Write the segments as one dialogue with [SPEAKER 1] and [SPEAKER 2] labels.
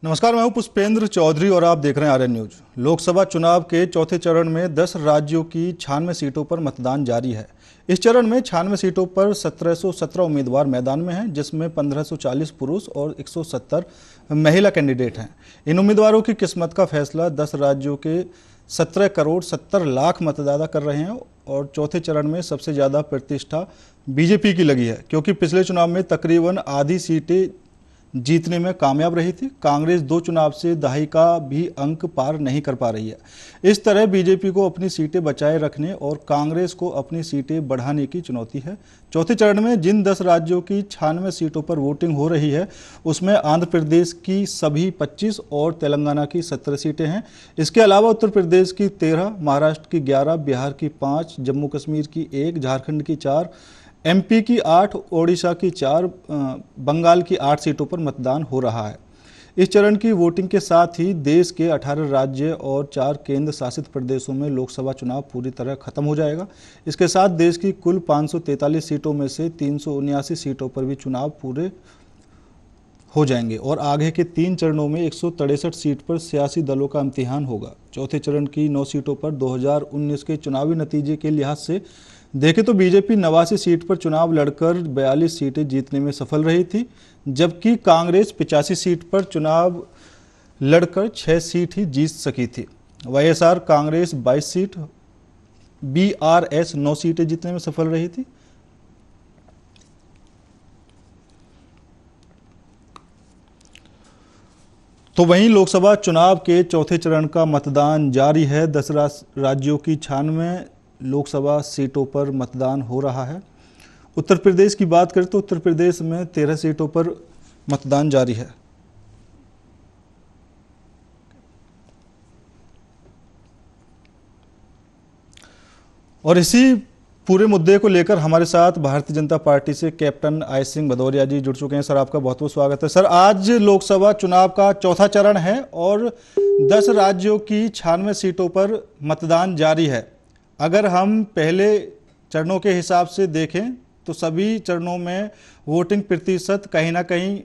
[SPEAKER 1] नमस्कार, मैं हूं पुष्पेंद्र चौधरी और आप देख रहे हैं आर्यन न्यूज। लोकसभा चुनाव के चौथे चरण में 10 राज्यों की 96 सीटों पर मतदान जारी है। इस चरण में 96 सीटों पर 1717 उम्मीदवार मैदान में हैं, जिसमें 1540 पुरुष और 170 महिला कैंडिडेट हैं। इन उम्मीदवारों की किस्मत का फैसला 10 राज्यों के 17 करोड़ 70 लाख मतदाता कर रहे हैं और चौथे चरण में सबसे ज़्यादा प्रतिष्ठा बीजेपी की लगी है, क्योंकि पिछले चुनाव में तकरीबन आधी सीटें जीतने में कामयाब रही थी। कांग्रेस 2 चुनाव से दहाई का भी अंक पार नहीं कर पा रही है। इस तरह बीजेपी को अपनी सीटें बचाए रखने और कांग्रेस को अपनी सीटें बढ़ाने की चुनौती है। चौथे चरण में जिन 10 राज्यों की 96 सीटों पर वोटिंग हो रही है, उसमें आंध्र प्रदेश की सभी 25 और तेलंगाना की 17 सीटें हैं। इसके अलावा उत्तर प्रदेश की 13, महाराष्ट्र की 11, बिहार की 5, जम्मू कश्मीर की 1, झारखंड की 4, एमपी की 8, ओडिशा की 4, बंगाल की 8 सीटों पर मतदान हो रहा है। इस चरण की वोटिंग के साथ ही देश के 18 राज्य और 4 केंद्र शासित प्रदेशों में लोकसभा चुनाव पूरी तरह खत्म हो जाएगा। इसके साथ देश की कुल 543 सीटों में से 379 सीटों पर भी चुनाव पूरे हो जाएंगे और आगे के 3 चरणों में 163 सीट पर सियासी दलों का इम्तिहान होगा। चौथे चरण की 9 सीटों पर 2019 के चुनावी नतीजे के लिहाज से देखें तो बीजेपी 89 सीट पर चुनाव लड़कर 42 सीटें जीतने में सफल रही थी, जबकि कांग्रेस 85 सीट पर चुनाव लड़कर 6 सीट ही जीत सकी थी। वाईएसआर कांग्रेस 22 सीट, बीआरएस 9 सीटें जीतने में सफल रही थी। तो वहीं लोकसभा चुनाव के चौथे चरण का मतदान जारी है। 10 राज्यों की 96 लोकसभा सीटों पर मतदान हो रहा है। उत्तर प्रदेश की बात करें तो उत्तर प्रदेश में 13 सीटों पर मतदान जारी है। और इसी पूरे मुद्दे को लेकर हमारे साथ भारतीय जनता पार्टी से कैप्टन आई सिंह भदौरिया जी जुड़ चुके हैं। सर, आपका बहुत बहुत स्वागत है। सर, आज लोकसभा चुनाव का चौथा चरण है और 10 राज्यों की 96 सीटों पर मतदान जारी है। अगर हम पहले चरणों के हिसाब से देखें तो सभी चरणों में वोटिंग प्रतिशत कहीं ना कहीं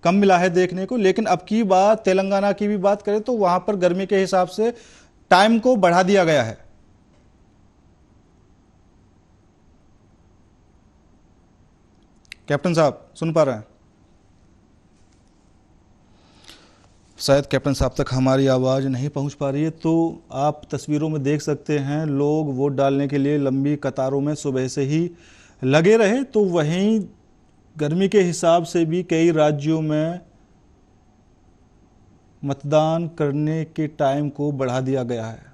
[SPEAKER 1] कम मिला है देखने को, लेकिन अब की बात तेलंगाना की भी बात करें तो वहां पर गर्मी के हिसाब से टाइम को बढ़ा दिया गया है। कैप्टन साहब सुन पा रहे हैं? शायद कैप्टन साहब तक हमारी आवाज़ नहीं पहुंच पा रही है। तो आप तस्वीरों में देख सकते हैं, लोग वोट डालने के लिए लंबी कतारों में सुबह से ही लगे रहे। तो वहीं गर्मी के हिसाब से भी कई राज्यों में मतदान करने के टाइम को बढ़ा दिया गया है।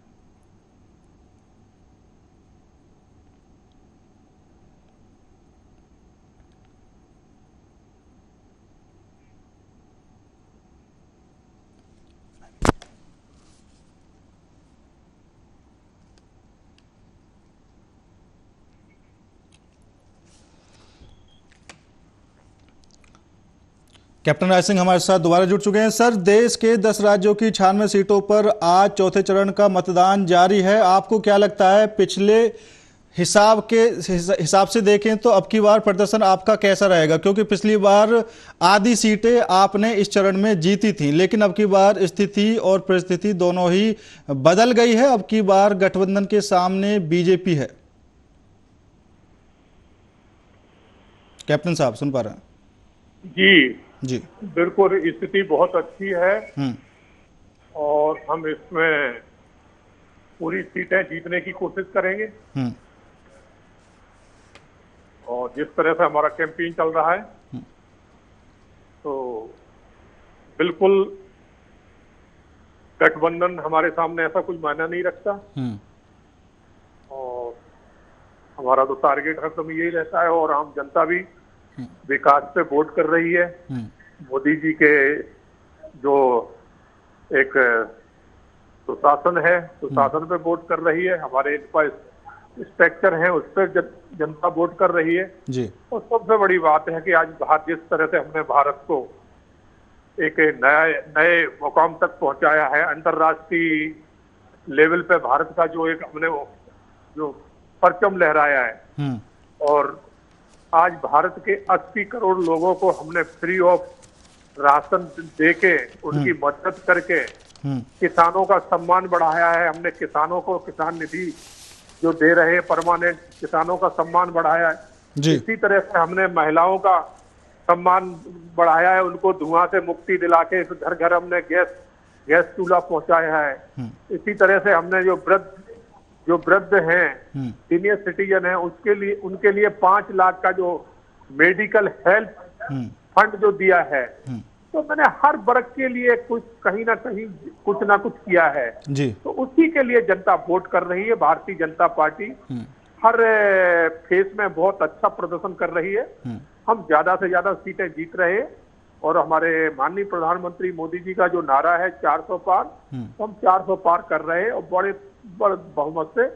[SPEAKER 1] कैप्टन राज सिंह हमारे साथ दोबारा जुड़ चुके हैं। सर, देश के 10 राज्यों की 96 सीटों पर आज चौथे चरण का मतदान जारी है। आपको क्या लगता है, पिछले हिसाब से देखें तो अब की बार प्रदर्शन आपका कैसा रहेगा? क्योंकि पिछली बार आधी सीटें आपने इस चरण में जीती थी, लेकिन अब की बार स्थिति और परिस्थिति दोनों ही बदल गई है। अब की बार गठबंधन के सामने बीजेपी है। कैप्टन साहब सुन पा रहे हैं?
[SPEAKER 2] जी बिल्कुल, स्थिति बहुत अच्छी है और हम इसमें पूरी सीटें जीतने की कोशिश करेंगे। और जिस तरह से हमारा कैंपेन चल रहा है तो बिल्कुल गठबंधन हमारे सामने ऐसा कुछ मायना नहीं रखता। और हमारा तो टारगेट हरदम यही रहता है और आम जनता भी विकास पे वोट कर रही है। मोदी जी के जो एक सुशासन है, सुशासन पे वोट कर रही है। हमारे इंफ्रास्ट्रक्चर है, उस पर जनता वोट कर रही है जी। और सबसे बड़ी बात है कि आज भारत जिस तरह से हमने भारत को एक नए मुकाम तक पहुंचाया है, अंतर्राष्ट्रीय लेवल पे भारत का जो एक हमने जो परचम लहराया है और आज भारत के 80 करोड़ लोगों को हमने फ्री ऑफ राशन दे के उनकी मदद करके किसानों का सम्मान बढ़ाया है। हमने किसानों को किसान निधि जो दे रहे हैं परमानेंट, किसानों का सम्मान बढ़ाया है।
[SPEAKER 1] जी।
[SPEAKER 2] इसी तरह से हमने महिलाओं का सम्मान बढ़ाया है, उनको धुआं से मुक्ति दिला के घर घर हमने गैस चूल्हा पहुंचाया है। इसी तरह से हमने जो वृद्ध हैं, सीनियर सिटीजन हैं, उनके लिए 5 लाख का जो मेडिकल हेल्थ फंड जो दिया है, तो मैंने हर वर्ग के लिए कहीं ना कहीं कुछ ना कुछ किया है
[SPEAKER 1] जी।
[SPEAKER 2] तो उसी के लिए जनता वोट कर रही है। भारतीय जनता पार्टी हर फेस में बहुत अच्छा प्रदर्शन कर रही है। हम ज्यादा से ज्यादा सीटें जीत रहे हैं और हमारे माननीय प्रधानमंत्री मोदी जी का जो नारा है 400 पार, तो हम 400 पार कर रहे हैं और बड़े बहुमत से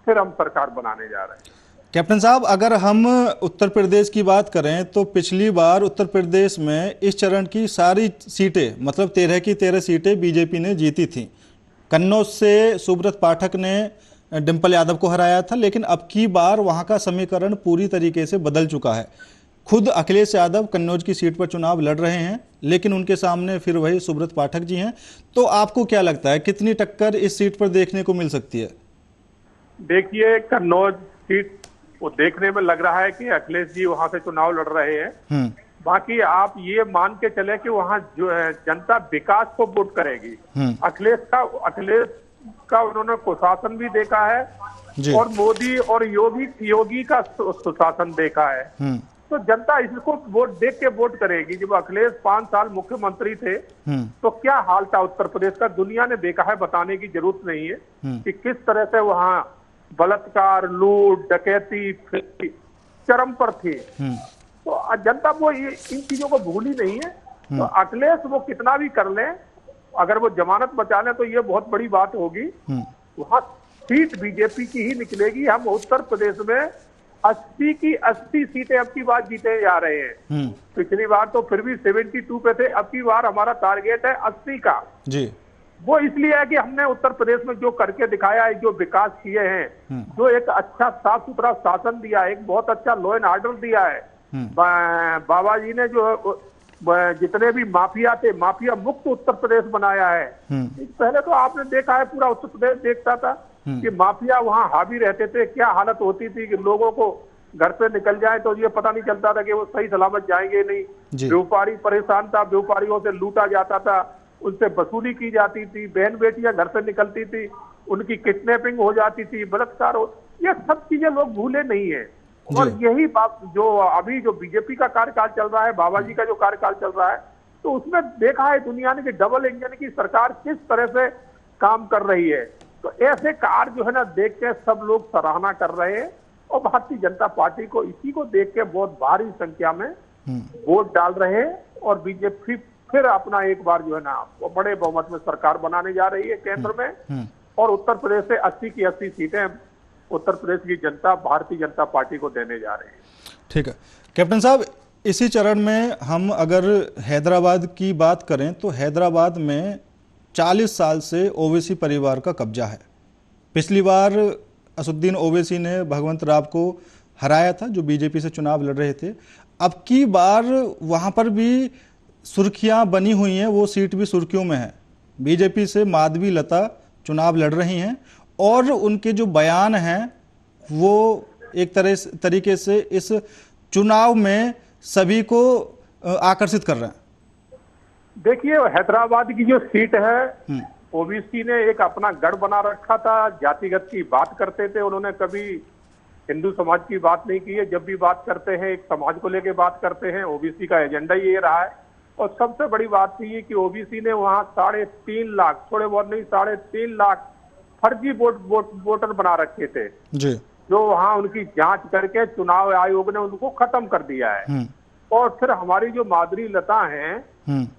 [SPEAKER 2] फिर हम सरकार बनाने जा रहे हैं।
[SPEAKER 1] कैप्टन साहब, अगर हम उत्तर प्रदेश की बात करें तो पिछली बार उत्तर प्रदेश में इस चरण की सारी सीटें, मतलब 13 की 13 सीटें बीजेपी ने जीती थी। कन्नौज से सुब्रत पाठक ने डिंपल यादव को हराया था, लेकिन अब की बार वहां का समीकरण पूरी तरीके से बदल चुका है। खुद अखिलेश यादव कन्नौज की सीट पर चुनाव लड़ रहे हैं, लेकिन उनके सामने फिर वही सुब्रत पाठक जी हैं। तो आपको क्या लगता है, कितनी टक्कर इस सीट पर देखने को मिल सकती है?
[SPEAKER 2] देखिए, कन्नौज सीट वो देखने में लग रहा है कि अखिलेश जी वहां से चुनाव लड़ रहे हैं। बाकी आप ये मान के चले कि वहां जो है जनता विकास को वोट करेगी। अखिलेश का उन्होंने कुशासन भी देखा है और मोदी और योगी का सुशासन देखा है। तो जनता इसको देख के वोट करेगी। जब अखिलेश 5 साल मुख्यमंत्री थे तो क्या हाल था उत्तर प्रदेश का, दुनिया ने देखा है, बताने की जरूरत नहीं है कि किस तरह से वहां बलात्कार, लूट, डकैती चरम पर थी। तो जनता वो इन चीजों को भूली नहीं है। तो अखिलेश वो कितना भी कर ले, अगर वो जमानत बचा ले तो ये बहुत बड़ी बात होगी। वहां सीट बीजेपी की ही निकलेगी। हम उत्तर प्रदेश में 80 की 80 सीटें अब की बार जीते जा रहे हैं। पिछली बार तो फिर भी 72 पे थे, अब की बार हमारा टारगेट है 80 का जी। वो इसलिए है कि हमने उत्तर प्रदेश में जो करके दिखाया है, जो विकास किए हैं, जो एक अच्छा साफ सुथरा शासन दिया है, एक बहुत अच्छा लॉ एंड ऑर्डर दिया है। बाबा जी ने जो जितने भी माफिया थे, माफिया मुक्त उत्तर प्रदेश बनाया है। पहले तो आपने देखा है पूरा उत्तर प्रदेश देखता था कि माफिया वहां हावी रहते थे, क्या हालत होती थी कि लोगों को घर पे निकल जाए तो ये पता नहीं चलता था कि वो सही सलामत जाएंगे नहीं। व्यापारी परेशान था, व्यापारियों से लूटा जाता था, उनसे वसूली की जाती थी, बहन बेटियां घर से निकलती थी, उनकी किडनैपिंग हो जाती थी, बलात्कार हो, ये सब चीजें लोग भूले नहीं है। और यही बात जो अभी जो बीजेपी का कार्यकाल चल रहा है, बाबा जी का जो कार्यकाल चल रहा है, तो उसमें देखा है दुनिया ने कि डबल इंजन की सरकार किस तरह से काम कर रही है। तो ऐसे कार्य जो है ना देख के सब लोग सराहना कर रहे हैं और भारतीय जनता पार्टी को इसी को देख के बहुत भारी संख्या में वोट डाल रहे हैं और बीजेपी फिर अपना एक बार जो है ना वो बड़े बहुमत में सरकार बनाने जा रही है केंद्र में। और उत्तर प्रदेश से 80 की 80 सीटें उत्तर प्रदेश की जनता भारतीय जनता पार्टी को देने जा रही है।
[SPEAKER 1] ठीक है कैप्टन साहब, इसी चरण में हम अगर हैदराबाद की बात करें तो हैदराबाद में 40 साल से ओवैसी परिवार का कब्जा है। पिछली बार असुद्दीन ओवैसी ने भगवंत राव को हराया था जो बीजेपी से चुनाव लड़ रहे थे। अब की बार वहां पर भी सुर्खियां बनी हुई हैं, वो सीट भी सुर्खियों में है। बीजेपी से माधवी लता चुनाव लड़ रही हैं और उनके जो बयान हैं वो एक तरीके से इस चुनाव में सभी को आकर्षित कर रहे हैं।
[SPEAKER 2] देखिए, हैदराबाद की जो सीट है ओबीसी ने एक अपना गढ़ बना रखा था, जातिगत की बात करते थे, उन्होंने कभी हिंदू समाज की बात नहीं की है। जब भी बात करते हैं एक समाज को लेकर बात करते हैं, ओबीसी का एजेंडा ये रहा है। और सबसे बड़ी बात थी कि ओबीसी ने वहां 3.5 लाख, थोड़े बहुत नहीं 3.5 लाख फर्जी वोटर बना रखे थे जी, जो वहां उनकी जांच करके चुनाव आयोग ने उनको खत्म कर दिया है। और फिर हमारी जो माधुरी लता हैं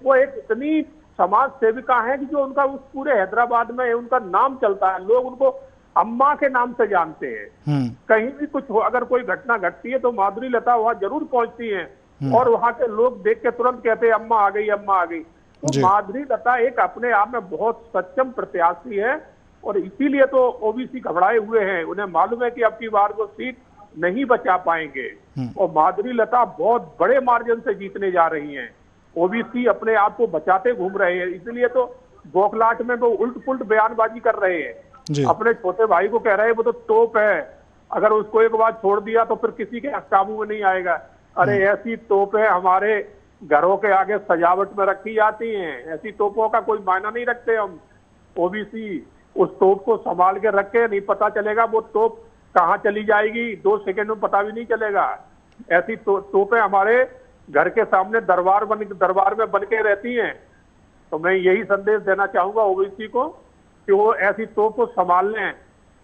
[SPEAKER 2] वो एक इतनी समाज सेविका है कि जो उनका उस पूरे हैदराबाद में उनका नाम चलता है, लोग उनको अम्मा के नाम से जानते हैं। कहीं भी कुछ हो, अगर कोई घटना घटती है तो माधुरी लता वहां जरूर पहुंचती हैं और वहां के लोग देख के तुरंत कहते हैं अम्मा आ गई, अम्मा आ गई। तो माधुरी लता एक अपने आप में बहुत सक्षम प्रत्याशी है और इसीलिए तो ओबीसी घबराए हुए हैं। उन्हें मालूम है कि अब की बार वो सीट नहीं बचा पाएंगे और माधुरी लता बहुत बड़े मार्जिन से जीतने जा रही हैं। ओबीसी अपने आप को बचाते घूम रहे हैं, इसलिए तो बौखलाहट में वो उल्ट पुल्ट बयानबाजी कर रहे
[SPEAKER 1] जी।
[SPEAKER 2] हैं। अपने छोटे भाई को कह रहे हैं वो तो तोप है, अगर उसको एक बार छोड़ दिया तो फिर किसी के काबू में नहीं आएगा। अरे ऐसी तोपें हमारे घरों के आगे सजावट में रखी जाती हैं, ऐसी तोपों का कोई मायना नहीं रखते हम। ओबीसी उस तोप को संभाल के रखे, नहीं पता चलेगा वो तोप कहाँ चली जाएगी, 2 सेकंड में पता भी नहीं चलेगा। ऐसी तोपें हमारे घर के सामने दरबार में बन के रहती हैं। तो मैं यही संदेश देना चाहूंगा ओबीसी को कि वो ऐसी तोप को संभाल लें,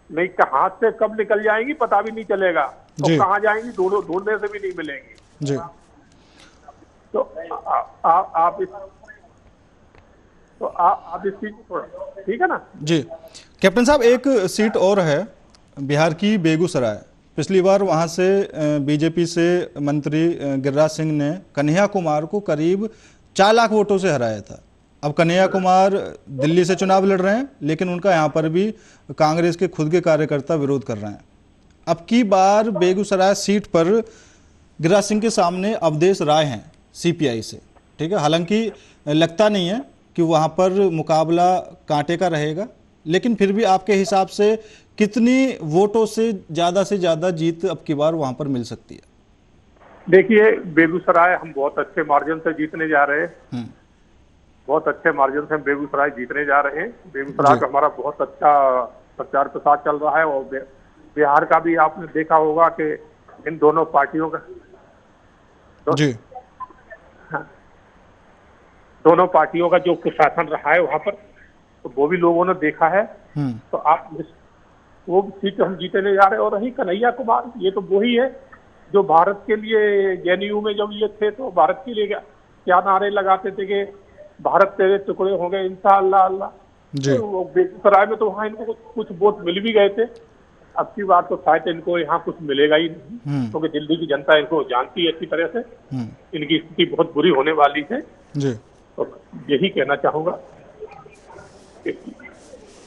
[SPEAKER 2] नहीं हाथ से कब निकल जाएंगी पता भी नहीं चलेगा, तो कहाँ जाएंगी ढूंढने से भी नहीं मिलेंगी
[SPEAKER 1] जी।
[SPEAKER 2] तो आप इस चीज को थोड़ा, ठीक है ना
[SPEAKER 1] जी। कैप्टन साहब, एक सीट और है बिहार की, बेगूसराय। पिछली बार वहां से बीजेपी से मंत्री गिरिराज सिंह ने कन्हैया कुमार को करीब 4 लाख वोटों से हराया था। अब कन्हैया कुमार दिल्ली से चुनाव लड़ रहे हैं, लेकिन उनका यहाँ पर भी कांग्रेस के खुद के कार्यकर्ता विरोध कर रहे हैं। अब की बार बेगूसराय सीट पर गिरिराज सिंह के सामने अवधेश राय हैं सीपीआई से, ठीक है। हालांकि लगता नहीं है कि वहाँ पर मुकाबला कांटे का रहेगा, लेकिन फिर भी आपके हिसाब से कितनी वोटों से ज़्यादा जीत अब की बार वहाँ पर मिल सकती है?
[SPEAKER 2] देखिए, बेगूसराय हम बहुत अच्छे मार्जिन से जीतने जा रहे हैं, बहुत अच्छे मार्जिन से हम बेगूसराय जीतने जा रहे हैं। बेगूसराय का हमारा बहुत अच्छा प्रचार प्रसार चल रहा है, और बिहार का भी आपने देखा होगा कि इन दोनों पार्टियों का
[SPEAKER 1] जी।
[SPEAKER 2] दोनों पार्टियों का जो कुशासन रहा है वहां पर, तो वो भी लोगों ने देखा है। तो आप वो सीट हम जीतने जा रहे हैं। और रही कन्हैया कुमार, ये तो वही है जो भारत के लिए जेएनयू में जब ये थे तो भारत के लिए क्या नारे लगाते थे कि भारत तेरे टुकड़े हो गए इंशाअल्लाह अल्लाह। तो बेगूसराय में तो वहाँ इनको कुछ वोट मिल भी गए थे। अब की बार तो शायद इनको यहाँ कुछ मिलेगा ही नहीं, क्योंकि दिल्ली की जनता इनको जानती है अच्छी तरह से, इनकी स्थिति बहुत बुरी होने वाली है जी। तो यही कहना चाहूंगा कि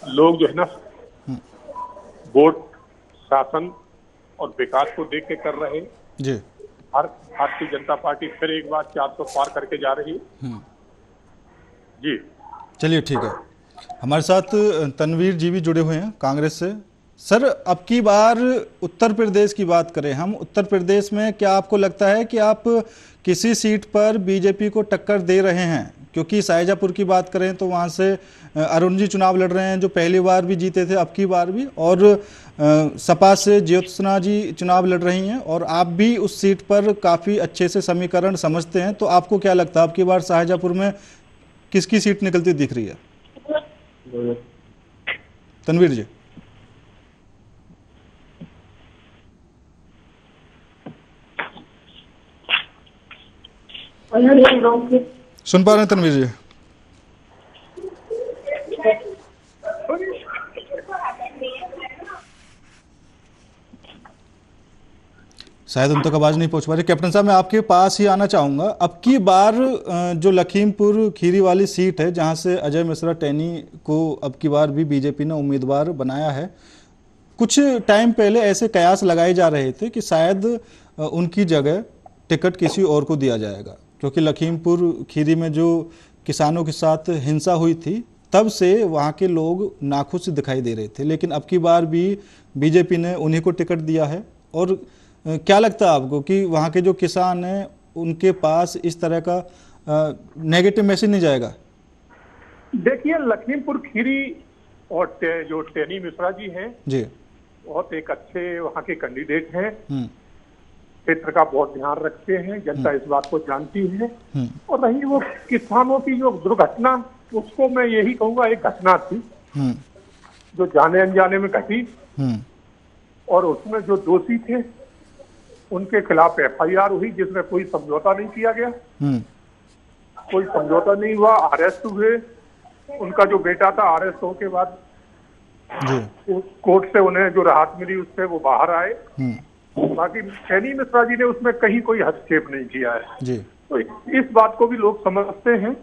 [SPEAKER 2] लोग जो है ना वोट शासन और विकास को देख के कर रहे हैं जी। भारतीय जनता पार्टी फिर एक बार 400 पार करके जा रही है जी।
[SPEAKER 1] चलिए ठीक है, हमारे साथ तनवीर जी भी जुड़े हुए हैं कांग्रेस से। सर, अब की बार उत्तर प्रदेश की बात करें हम, उत्तर प्रदेश में क्या आपको लगता है कि आप किसी सीट पर बीजेपी को टक्कर दे रहे हैं? क्योंकि शाहजहाँपुर की बात करें तो वहाँ से अरुण जी चुनाव लड़ रहे हैं, जो पहली बार भी जीते थे, अब की बार भी, और सपा से ज्योत्सना जी चुनाव लड़ रही हैं, और आप भी उस सीट पर काफ़ी अच्छे से समीकरण समझते हैं। तो आपको क्या लगता है अब की बार शाहजहाँपुर में किसकी सीट निकलती दिख रही है? तनवीर जी। सुन पा रहे हैं तनवीर जी? शायद उन तक आवाज नहीं पहुंच पा रही। कैप्टन साहब, मैं आपके पास ही आना चाहूंगा। अब की बार जो लखीमपुर खीरी वाली सीट है, जहां से अजय मिश्रा टैनी को अब की बार भी बीजेपी ने उम्मीदवार बनाया है, कुछ टाइम पहले ऐसे कयास लगाए जा रहे थे कि शायद उनकी जगह टिकट किसी और को दिया जाएगा, क्योंकि लखीमपुर खीरी में जो किसानों के साथ हिंसा हुई थी, तब से वहाँ के लोग नाखुश दिखाई दे रहे थे। लेकिन अब की बार भी बीजेपी ने उन्हीं को टिकट दिया है। और क्या लगता है आपको कि वहाँ के जो किसान हैं उनके पास इस तरह का नेगेटिव मैसेज नहीं जाएगा?
[SPEAKER 2] देखिए, लखीमपुर खीरी और जो टैनी मिश्रा जी हैं जी, बहुत एक अच्छे वहाँ के कैंडिडेट हैं, क्षेत्र का बहुत ध्यान रखते हैं, जनता इस बात को जानती है। और रही वो किसानों की जो दुर्घटना, उसको मैं यही कहूँगा एक घटना थी जो जाने अनजाने में घटी, और उसमें जो दोषी थे उनके खिलाफ एफआईआर हुई, जिसमें कोई समझौता नहीं किया गया, कोई समझौता नहीं हुआ, अरेस्ट हुए। उनका जो बेटा था अरेस्ट होने के बाद कोर्ट से उन्हें जो राहत मिली उससे वो बाहर आए। बाकी टैनी मिश्रा जी ने उसमें कहीं कोई हस्तक्षेप नहीं किया है जी। तो इस बात को भी लोग समझते हैं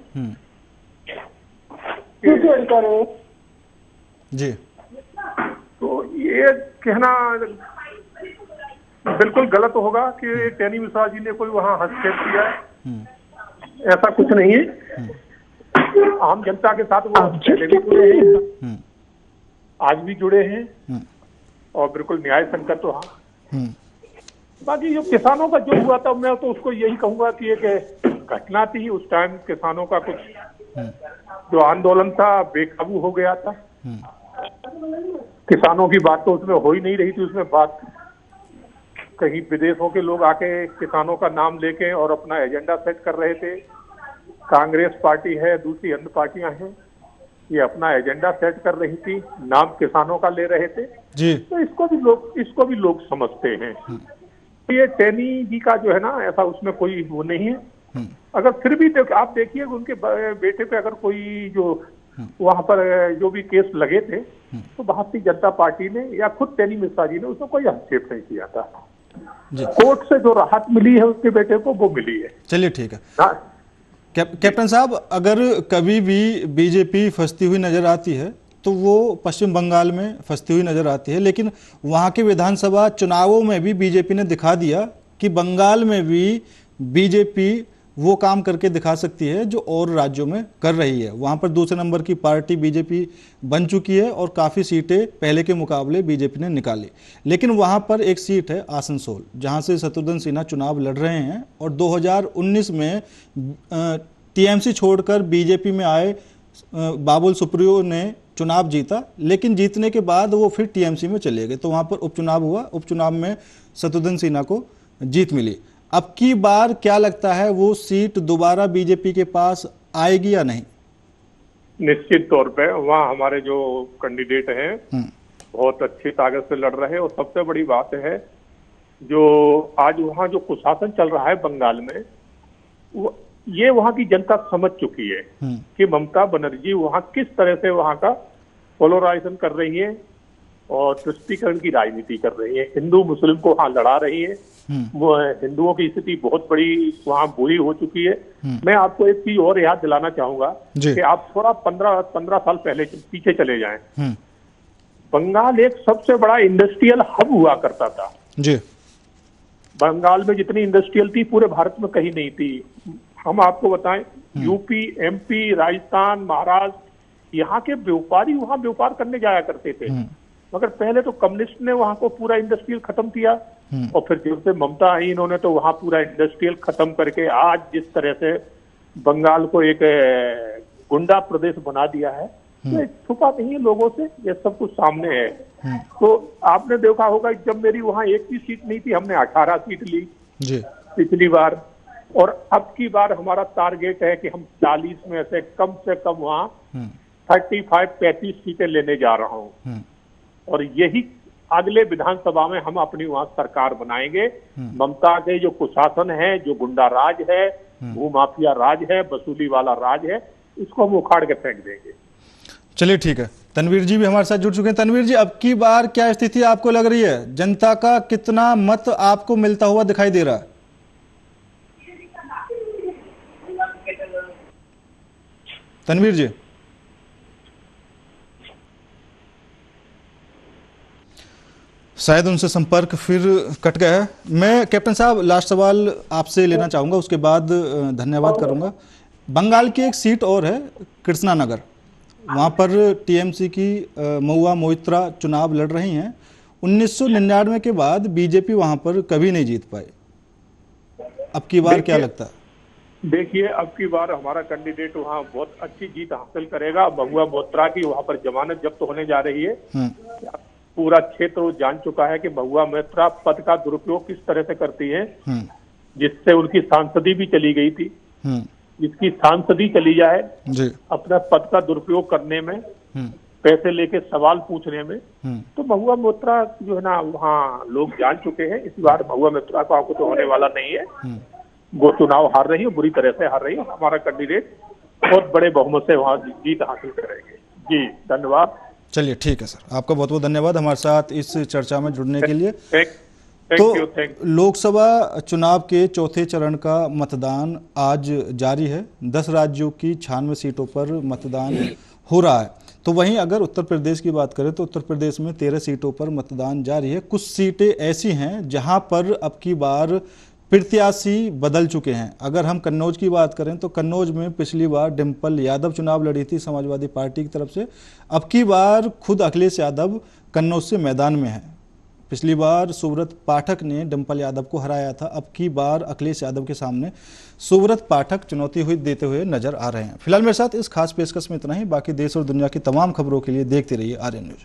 [SPEAKER 2] जी। तो ये कहना बिल्कुल गलत होगा कि टैनी मिश्रा जी ने कोई वहाँ हस्तक्षेप किया है। ऐसा कुछ नहीं है। आम जनता के साथ वो पहले भी जुड़े हैं, आज भी जुड़े हैं और बिल्कुल न्याय संकट तो हाँ। बाकी जो किसानों का जो हुआ था, मैं तो उसको यही कहूंगा कि एक घटना थी। उस टाइम किसानों का कुछ जो आंदोलन था बेकाबू हो गया था। किसानों की बात तो उसमें हो ही नहीं रही थी। उसमें बात कहीं विदेशों के लोग आके किसानों का नाम लेके और अपना एजेंडा सेट कर रहे थे। कांग्रेस पार्टी है, दूसरी अन्य पार्टियां हैं, ये अपना एजेंडा सेट कर रही थी, नाम किसानों का ले रहे थे
[SPEAKER 1] जी।
[SPEAKER 2] तो इसको भी लोग समझते हैं। ये टेनी जी का जो है ना, ऐसा उसमें कोई वो नहीं है। अगर फिर भी आप देखिए उनके बेटे पे अगर कोई जो वहां पर जो भी केस लगे थे तो भारतीय जनता पार्टी ने या खुद टेनी मिश्रा जी ने उसमें कोई हस्तक्षेप नहीं किया था। कोर्ट से जो राहत मिली है उसके बेटे को, वो मिली है।
[SPEAKER 1] चलिए ठीक है। कैप्टन साहब, अगर कभी भी बीजेपी फंसती हुई नजर आती है तो वो पश्चिम बंगाल में फंसती हुई नजर आती है, लेकिन वहां के विधानसभा चुनावों में भी बीजेपी ने दिखा दिया कि बंगाल में भी बीजेपी वो काम करके दिखा सकती है जो और राज्यों में कर रही है। वहां पर दूसरे नंबर की पार्टी बीजेपी बन चुकी है और काफ़ी सीटें पहले के मुकाबले बीजेपी ने निकाली। लेकिन वहां पर एक सीट है आसनसोल, जहां से शत्रुघ्न सिन्हा चुनाव लड़ रहे हैं और 2019 में टीएमसी छोड़कर बीजेपी में आए बाबुल सुप्रियो ने चुनाव जीता, लेकिन जीतने के बाद वो फिर टीएमसी में चले गए। तो वहां पर उपचुनाव हुआ, उपचुनाव में शत्रुघ्न सिन्हा को जीत मिली। अब की बार क्या लगता है, वो सीट दोबारा बीजेपी के पास आएगी या नहीं?
[SPEAKER 2] निश्चित तौर पे वहाँ हमारे जो कैंडिडेट हैं बहुत अच्छी ताकत से लड़ रहे हैं। और सबसे बड़ी बात है जो आज वहाँ जो कुशासन चल रहा है बंगाल में, ये वहाँ की जनता समझ चुकी है कि ममता बनर्जी वहाँ किस तरह से वहाँ का पोलराइजेशन कर रही है और तुष्टीकरण की राजनीति कर रही है। हिंदू मुस्लिम को वहाँ लड़ा रही है। हिंदुओं की स्थिति बहुत बड़ी वहाँ बुरी हो चुकी है। मैं आपको एक चीज और याद दिलाना चाहूंगा कि आप थोड़ा 15 साल पहले पीछे चले जाएं। बंगाल एक सबसे बड़ा इंडस्ट्रियल हब हुआ करता था
[SPEAKER 1] जी।
[SPEAKER 2] बंगाल में जितनी इंडस्ट्रियल थी पूरे भारत में कहीं नहीं थी। हम आपको बताएं, यूपी, एमपी, राजस्थान, महाराष्ट्र, यहाँ के व्यापारी वहाँ व्यापार करने जाया करते थे। मगर पहले तो कम्युनिस्ट ने वहां को पूरा इंडस्ट्रियल खत्म किया और फिर जब से ममता आई इन्होंने तो वहां पूरा इंडस्ट्रियल खत्म करके आज जिस तरह से बंगाल को एक गुंडा प्रदेश बना दिया है, तो छुपा नहीं है लोगों से, ये सब कुछ सामने है। तो आपने देखा होगा जब मेरी वहां एक भी सीट नहीं थी, हमने 18 सीट ली पिछली बार, और अब की बार हमारा टारगेट है कि हम 40 में से कम वहां 35-35 सीटें लेने जा रहा हूं। और यही अगले विधानसभा में हम अपनी वहां सरकार बनाएंगे। ममता के जो कुशासन है, जो गुंडा राज है, भूमाफिया राज है, वसूली वाला राज है, इसको हम उखाड़ के फेंक देंगे।
[SPEAKER 1] चलिए ठीक है। तनवीर जी भी हमारे साथ जुड़ चुके हैं। तनवीर जी, अब की बार क्या स्थिति आपको लग रही है? जनता का कितना मत आपको मिलता हुआ दिखाई दे रहा है? तनवीर जी, शायद उनसे संपर्क फिर कट गया है। मैं कैप्टन साहब लास्ट सवाल आपसे लेना चाहूँगा, उसके बाद धन्यवाद करूँगा। बंगाल की एक सीट और है कृष्णा नगर, वहाँ पर टीएमसी की महुआ मोइत्रा चुनाव लड़ रही हैं। 1999 के बाद बीजेपी वहाँ पर कभी नहीं जीत पाई। अब की बार क्या लगता है?
[SPEAKER 2] देखिए, अब की बार हमारा कैंडिडेट वहाँ बहुत अच्छी जीत हासिल करेगा। महुआ मोइत्रा की वहाँ पर जमानत जब्त होने जा रही है। पूरा क्षेत्र जान चुका है कि महुआ मोइत्रा पद का दुरुपयोग किस तरह से करती है, जिससे उनकी सांसदी भी चली गई थी। जिसकी सांसदी चली जाए अपना पद का दुरुपयोग करने में, पैसे लेके सवाल पूछने में, तो महुआ मोइत्रा जो है ना वहाँ लोग जान चुके हैं। इस बार महुआ मोइत्रा को कुछ होने वाला नहीं है। वो चुनाव हार रही है, बुरी तरह से हार रही है। हमारा कैंडिडेट बहुत बड़े बहुमत से वहाँ जीत हासिल करेंगे। जी धन्यवाद।
[SPEAKER 1] चलिए ठीक है सर, आपका बहुत बहुत धन्यवाद हमारे साथ इस चर्चा में जुड़ने के लिए। तो लोकसभा चुनाव के चौथे चरण का मतदान आज जारी है। 10 राज्यों की 96 सीटों पर मतदान हो रहा है। तो वहीं अगर उत्तर प्रदेश की बात करें तो उत्तर प्रदेश में 13 सीटों पर मतदान जारी है। कुछ सीटें ऐसी हैं जहां पर अब की बार प्रत्याशी बदल चुके हैं। अगर हम कन्नौज की बात करें तो कन्नौज में पिछली बार डिम्पल यादव चुनाव लड़ी थी समाजवादी पार्टी की तरफ से। अब की बार खुद अखिलेश यादव कन्नौज से मैदान में है। पिछली बार सुब्रत पाठक ने डिम्पल यादव को हराया था। अब की बार अखिलेश यादव के सामने सुब्रत पाठक चुनौती देते हुए नजर आ रहे हैं। फिलहाल मेरे साथ इस खास पेशकश में इतना ही। बाकी देश और दुनिया की तमाम खबरों के लिए देखते रहिए आर्यन न्यूज।